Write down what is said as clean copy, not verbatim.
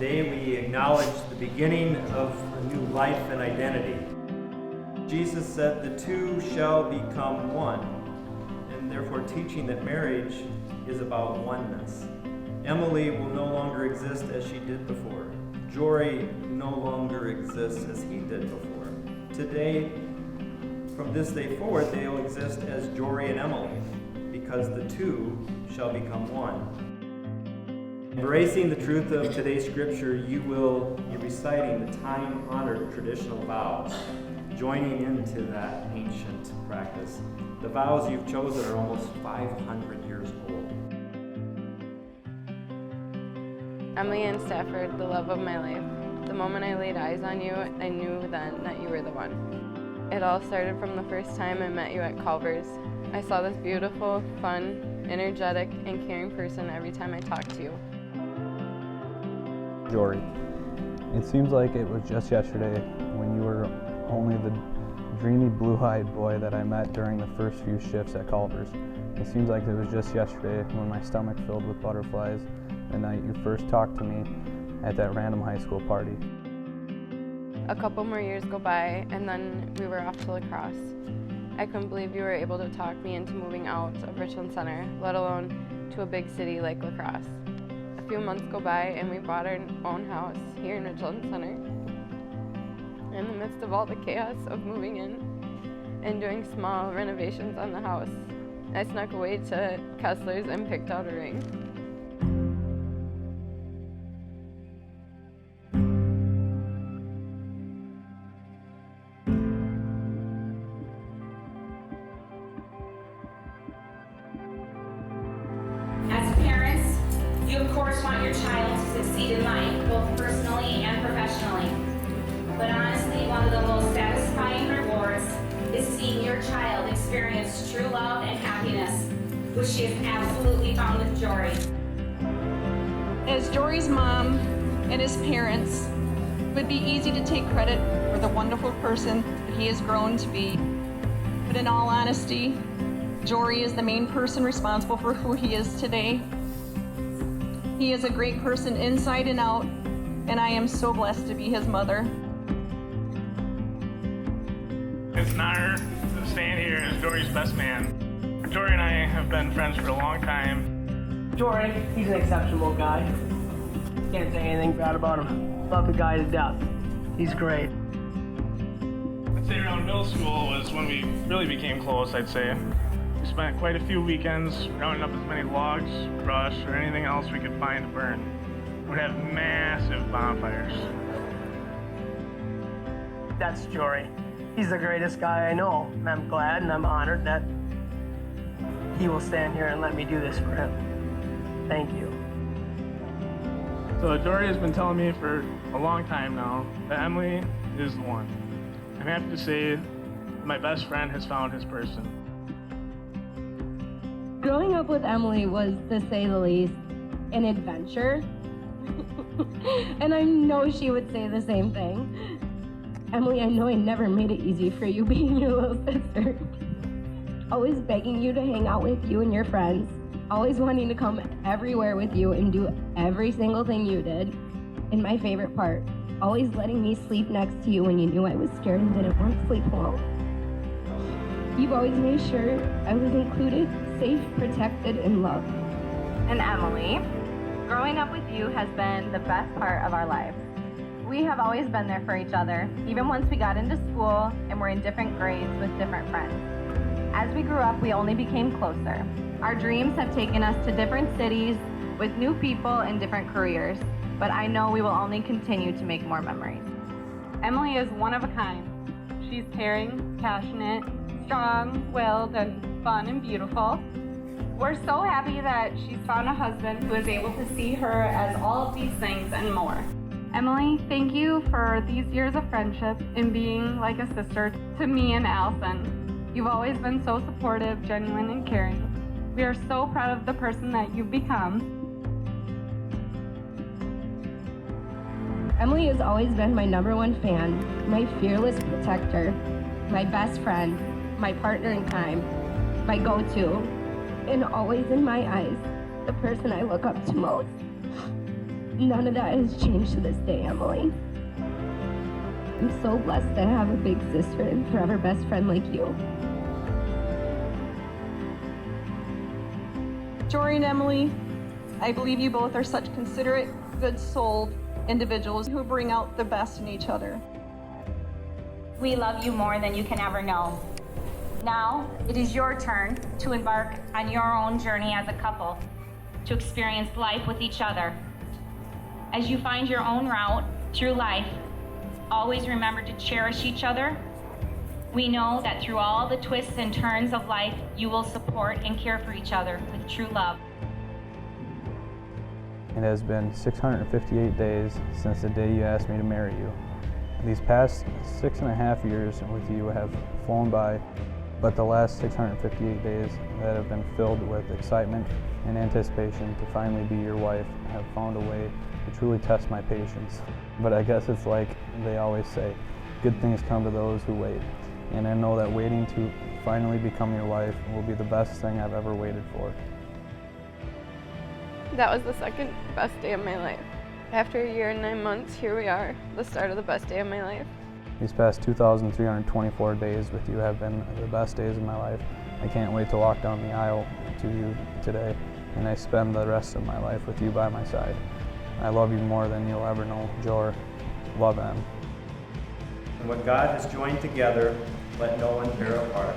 today we acknowledge the beginning of a new life and identity. Jesus said the two shall become one, and therefore teaching that marriage is about oneness. Emily will no longer exist as she did before. Jory no longer exists as he did before. Today, from this day forward, they will exist as Jory and Emily, because the two shall become one. Embracing the truth of today's scripture, you will be reciting the time-honored traditional vows, joining into that ancient practice. The vows you've chosen are almost 500 years old. Emily Ann Stafford, the love of my life. The moment I laid eyes on you, I knew then that you were the one. It all started from the first time I met you at Culver's. I saw this beautiful, fun, energetic, and caring person every time I talked to you. Jory, it seems like it was just yesterday when you were only the dreamy blue-eyed boy that I met during the first few shifts at Culver's. It seems like it was just yesterday when my stomach filled with butterflies the night you first talked to me at that random high school party. A couple more years go by, and then we were off to lacrosse. I couldn't believe you were able to talk me into moving out of Richland Center, let alone to a big city like La Crosse. A few months go by, and we bought our own house here in Richland Center. In the midst of all the chaos of moving in and doing small renovations on the house, I snuck away to Kessler's and picked out a ring. As parents, you of course want your child to succeed in life, both personally and professionally. But honestly, one of the most satisfying rewards is seeing your child experience true love and happiness, which she has absolutely found with Jory. As Jory's mom and his parents, it would be easy to take credit for the wonderful person that he has grown to be. But in all honesty, Jory is the main person responsible for who he is today. He is a great person inside and out, and I am so blessed to be his mother. It's an honor to stand here as Jory's best man. Jory and I have been friends for a long time. Jory, he's an exceptional guy. Can't say anything bad about him. Love the guy to death. He's great. I'd say around middle school was when we really became close, I'd say. We spent quite a few weekends rounding up as many logs, brush, or anything else we could find to burn. We'd have massive bonfires. That's Jory. He's the greatest guy I know, and I'm glad and I'm honored that he will stand here and let me do this for him. Thank you. So Jory has been telling me for a long time now that Emily is the one. I'm happy to say my best friend has found his person. Growing up with Emily was, to say the least, an adventure. And I know she would say the same thing. Emily, I know I never made it easy for you being your little sister. Always begging you to hang out with you and your friends. Always wanting to come everywhere with you and do every single thing you did. And my favorite part, always letting me sleep next to you when you knew I was scared and didn't want to sleep alone. You've always made sure I was included, safe, protected, and loved. And Emily, growing up with you has been the best part of our lives. We have always been there for each other, even once we got into school and were in different grades with different friends. As we grew up, we only became closer. Our dreams have taken us to different cities with new people and different careers, but I know we will only continue to make more memories. Emily is one of a kind. She's caring, passionate, strong-willed, and fun and beautiful. We're so happy that she's found a husband who is able to see her as all of these things and more. Emily, thank you for these years of friendship and being like a sister to me and Allison. You've always been so supportive, genuine, and caring. We are so proud of the person that you've become. Emily has always been my #1 fan, my fearless protector, my best friend, my partner in crime, my go-to, and always in my eyes, the person I look up to most. none of that has changed to this day, Emily. I'm so blessed to have a big sister and forever best friend like you. Jory and Emily, I believe you both are such considerate, good-souled individuals who bring out the best in each other. We love you more than you can ever know. Now, it is your turn to embark on your own journey as a couple, to experience life with each other. As you find your own route through life, always remember to cherish each other. We know that through all the twists and turns of life, you will support and care for each other with true love. It has been 658 days since the day you asked me to marry you. These past 6.5 years with you have flown by, but the last 658 days that have been filled with excitement and anticipation to finally be your wife have found a way to truly test my patience. But I guess it's like they always say, good things come to those who wait. And I know that waiting to finally become your wife will be the best thing I've ever waited for. That was the second best day of my life. After a year and 9 months, here we are, the start of the best day of my life. These past 2,324 days with you have been the best days of my life. I can't wait to walk down the aisle to you today, and I spend the rest of my life with you by my side. I love you more than you'll ever know, Jory. Love, Em. And what God has joined together, let no one tear apart.